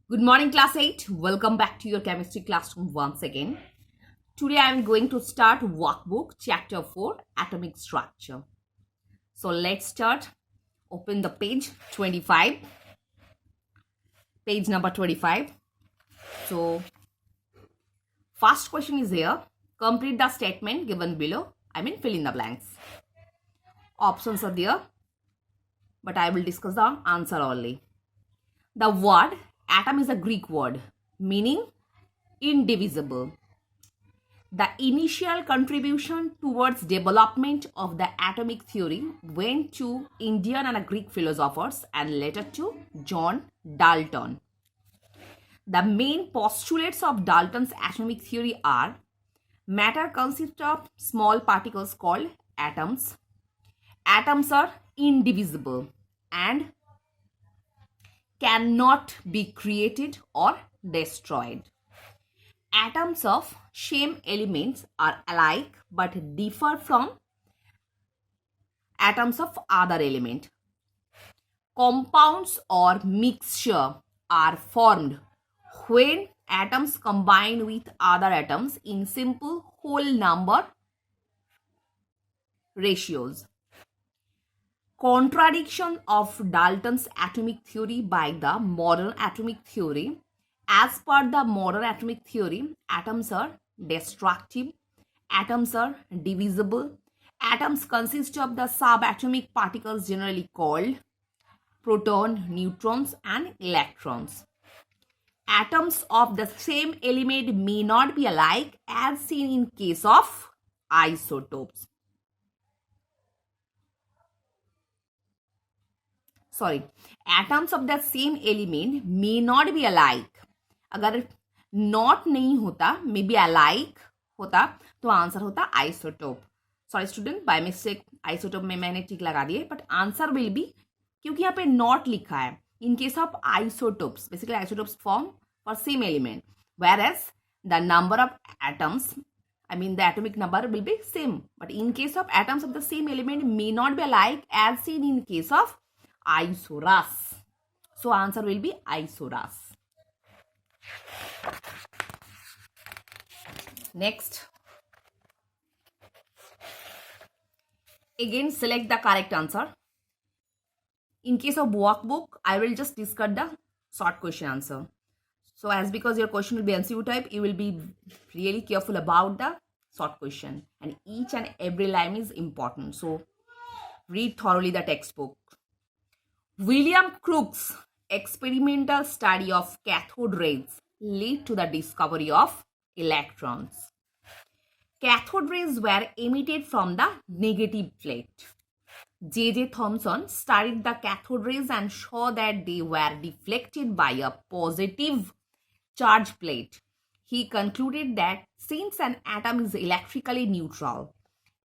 Good morning, class 8. Welcome back to your chemistry classroom once again. Today I am going to start workbook chapter 4 atomic structure. So let's start. Open the page 25. Page number 25. So first question is here. Complete the statement given below. Fill in the blanks. Options are there, but I will discuss the answer only. The word atom is a Greek word meaning indivisible. The initial contribution towards development of the atomic theory went to Indian and Greek philosophers and later to John Dalton. The main postulates of Dalton's atomic theory are: matter consists of small particles called atoms. Atoms are indivisible and cannot be created or destroyed. Atoms of same elements are alike but differ from atoms of other element. Compounds or mixture are formed when atoms combine with other atoms in simple whole number ratios. Contradiction of Dalton's atomic theory by the modern atomic theory. As per the modern atomic theory, atoms are destructive, atoms are divisible, atoms consist of the subatomic particles generally called proton, neutrons and electrons. Atoms of the same element may not be alike as seen in case of isotopes. Atoms of the same element may not be alike. अगर not नहीं होता, may be alike होता, तो answer होता isotope. Sorry student, by mistake isotope में मैंने टिक लगा दिए, बट आंसर विल बी, क्योंकि यहाँ पे नॉट लिखा है, in case of isotopes, basically isotopes form for same element, whereas the number of atoms, the atomic number will be same, but in case of atoms of the same element may not be alike as seen in case of isorus. So answer will be isorus. Next, again select the correct answer. In case of workbook, I will just discuss the short question answer. So as because your question will be MCQ type, you will be really careful about the short question, and each and every line is important. So read thoroughly the textbook. William Crookes' experimental study of cathode rays led to the discovery of electrons. Cathode rays were emitted from the negative plate. J.J. Thomson studied the cathode rays and saw that they were deflected by a positive charge plate. He concluded that since an atom is electrically neutral,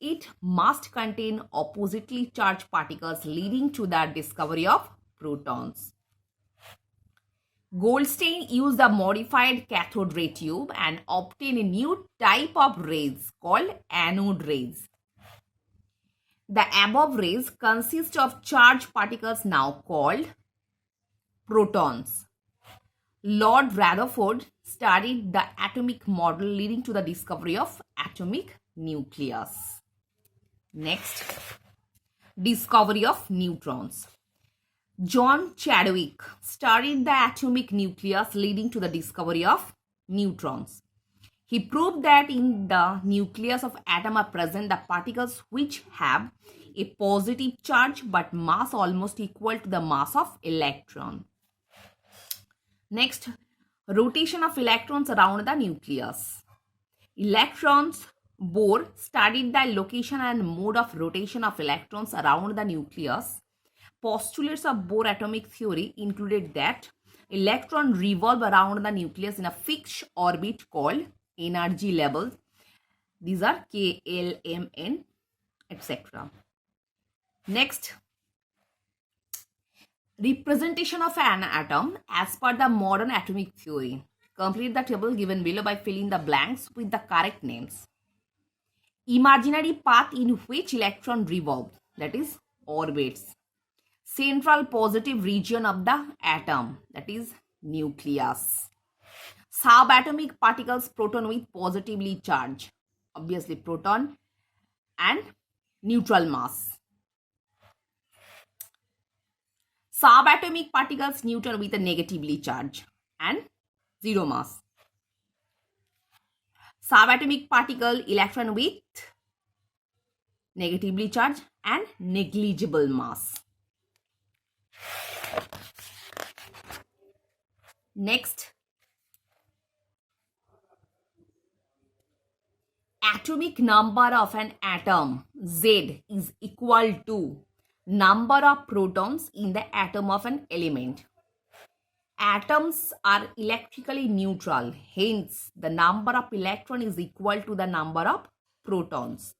it must contain oppositely charged particles, leading to the discovery of protons. Goldstein used a modified cathode ray tube and obtained a new type of rays called anode rays. The above rays consist of charged particles now called protons. Lord Rutherford studied the atomic model leading to the discovery of atomic nucleus. Next, discovery of neutrons. John Chadwick studied the atomic nucleus leading to the discovery of neutrons. He proved that in the nucleus of atom are present the particles which have a positive charge but mass almost equal to the mass of electron. Next, rotation of electrons around the nucleus. Electrons. Bohr studied the location and mode of rotation of electrons around the nucleus. Postulates of Bohr atomic theory included that electrons revolve around the nucleus in a fixed orbit called energy levels. These are K, L, M, N, etc. Next, representation of an atom as per the modern atomic theory. Complete the table given below by filling the blanks with the correct names. Imaginary path in which electron revolve, that is orbits. Central positive region of the atom, that is nucleus. Subatomic particles, proton with positively charged, obviously proton and neutral mass. Subatomic particles, neutron with a negatively charged and zero mass. Subatomic particle, electron with negatively charged and negligible mass. Next, atomic number of an atom Z is equal to number of protons in the atom of an element. Atoms are electrically neutral, hence the number of electrons is equal to the number of protons.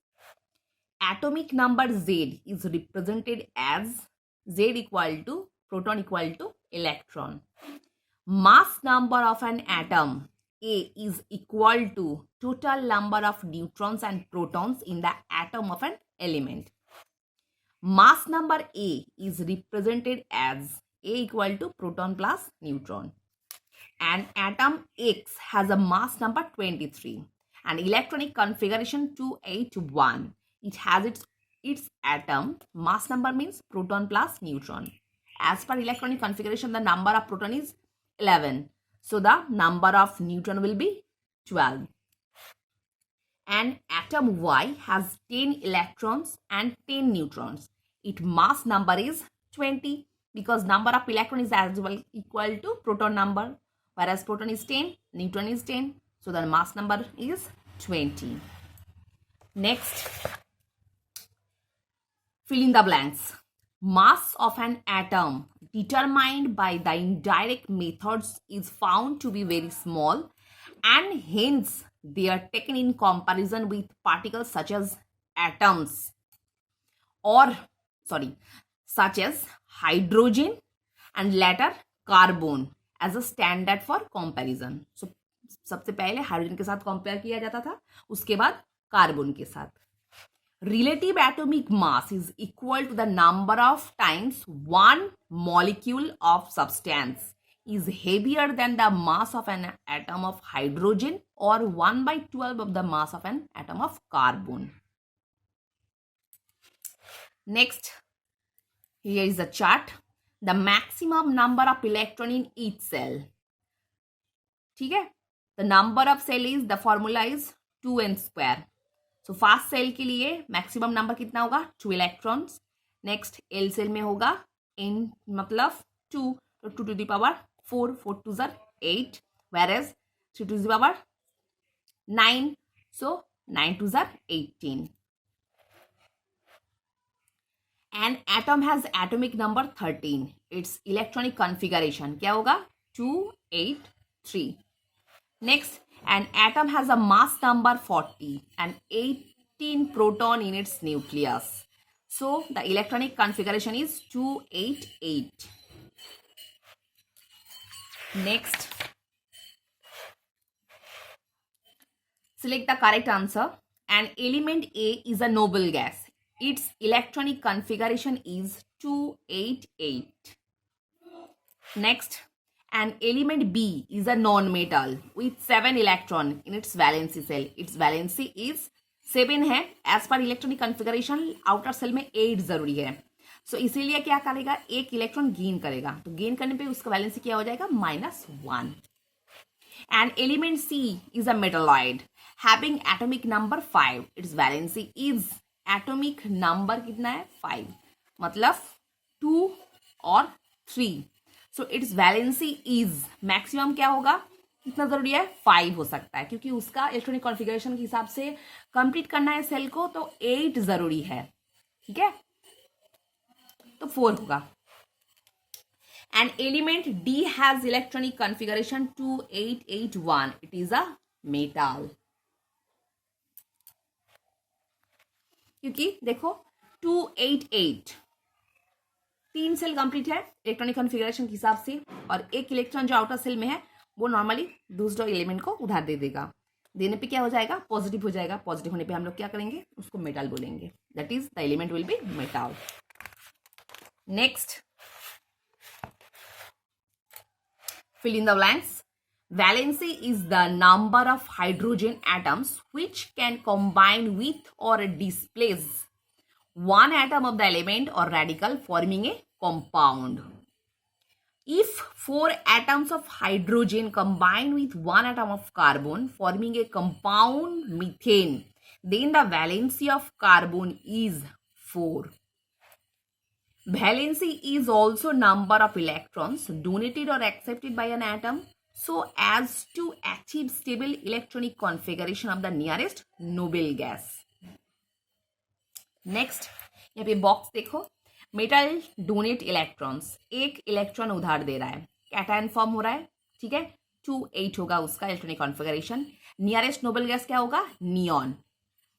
Atomic number Z is represented as Z equal to proton equal to electron. Mass number of an atom A is equal to total number of neutrons and protons in the atom of an element. Mass number A is represented as A equal to proton plus neutron. And atom X has a mass number 23 and electronic configuration 281. It has its atom mass number means proton plus neutron. As per electronic configuration, the number of proton is 11. So the number of neutron will be 12. And atom Y has 10 electrons and 10 neutrons. Its mass number is 20 because number of electron is as well equal to proton number, whereas proton is 10, neutron is 10. So the mass number is 20. Next, fill in the blanks. Mass of an atom determined by the indirect methods is found to be very small and hence they are taken in comparison with particles such as such as hydrogen and later carbon as a standard for comparison. So सबसे पहले hydrogen के साथ compare किया जाता था, उसके बाद carbon के साथ. Relative atomic mass is equal to the number of times one molecule of substance is heavier than the mass of an atom of hydrogen or 1/12 of the mass of an atom of carbon. Next, here is a chart. The maximum number of electron in each cell. ठीक है? The number of cell is, the formula is 2n square. So first cell के लिए maximum number कितना होगा 2 electrons. Next L cell में होगा n मतलब 2, तो 2 to the power 4, 4 2 are 8, whereas 3 to the power 9, so 9 2 are 18. An atom has atomic number 13. Its electronic configuration क्या होगा 2 8 3. Next, an atom has a mass number 40 and 18 proton in its nucleus. So the electronic configuration is 288. Next, select the correct answer. An element A is a noble gas. Its electronic configuration is 288. Next, an element B is a non-metal with 7 electron in its valency cell. Its valency is 7 है. As per electronic configuration, outer cell में 8 जरूरी है. So इसीलिए क्या करेगा, एक electron gain करेगा, तो गेन करने पे उसका वैलेंसी क्या हो जाएगा -1. An element C is a metalloid having atomic number 5. Its valency is, atomic number कितना है 5, मतलब 2 और 3. So its valency is, maximum क्या होगा, कितना जरूरी है 5 हो सकता है, क्योंकि उसका इलेक्ट्रॉनिक कॉन्फ़िगरेशन के हिसाब से कंप्लीट करना है सेल को, तो 8 जरूरी है. ठीक है, तो 4 होगा. An element D has electronic configuration 2881. It is a metal. क्योंकि देखो 288 3 सेल कंप्लीट है इलेक्ट्रॉनिक कॉन्फ़िगरेशन के हिसाब से, और एक इलेक्ट्रॉन जो आउटर सेल में है वो नॉर्मली दूसरे एलिमेंट को उधार दे देगा. देने पे क्या हो जाएगा, पॉजिटिव हो जाएगा. पॉजिटिव होने पे हम लोग क्या करेंगे, उसको मेटल बोलेंगे. That is the element will be metal. Next, Fill in the blanks. Valency is the number of hydrogen atoms which can combine with or displace one atom of the element or radical forming a compound. If 4 atoms of hydrogen combine with 1 atom of carbon forming a compound methane, then the valency of carbon is 4. Valency is also number of electrons donated or accepted by an atom so as to achieve stable electronic configuration of the nearest noble gas. Next यहाँ पे box देखो, metal donate electrons, एक electron उधार दे रहा है, cation form हो रहा है, ठीक है, 2,8 होगा उसका electronic configuration. Nearest noble gas क्या होगा, नियॉन,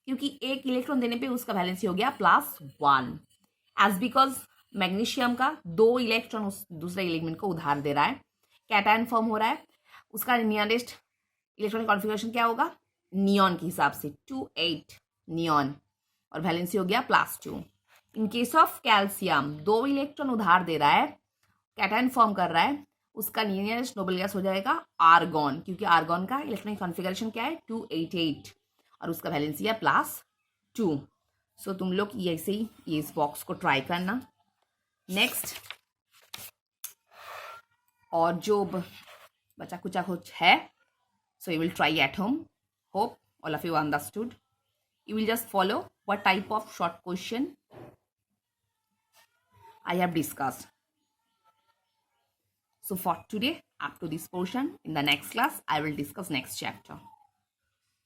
क्योंकि एक इलेक्ट्रॉन देने पे उसका वैलेंसी हो गया +1। एज बिकॉज मैग्नीशियम का 2 इलेक्ट्रॉन उस दूसरे एलिमेंट को उधार दे रहा है, कैटायन फॉर्म हो रहा है, उसका नियरेस्ट इलेक्ट्रॉनिक कॉन्फ़िगरेशन क्या होगा, नियॉन के हिसाब से 2,8 नियॉन, और वैलेंसी हो गया +2। इन केस ऑफ कैल्शियम 2 इलेक्ट्रॉन उधार दे रहा है, कैटायन फॉर्म कर रहा है, उसका नियरेस्ट नोबल गैस हो जाएगा आर्गॉन, क्योंकि आर्गॉन का इलेक्ट्रॉनिक कॉन्फ़िगरेशन क्या है 288 और उसका वैलेंसी है +2। सो तुम लोग ऐसे ही ये इस बॉक्स को ट्राई करना। नेक्स्ट और जो बचा कुचा कुछ है, so you will try at home. Hope all of you understood. You will just follow what type of short question I have discussed. So for today, up to this portion, in the next class, I will discuss next chapter.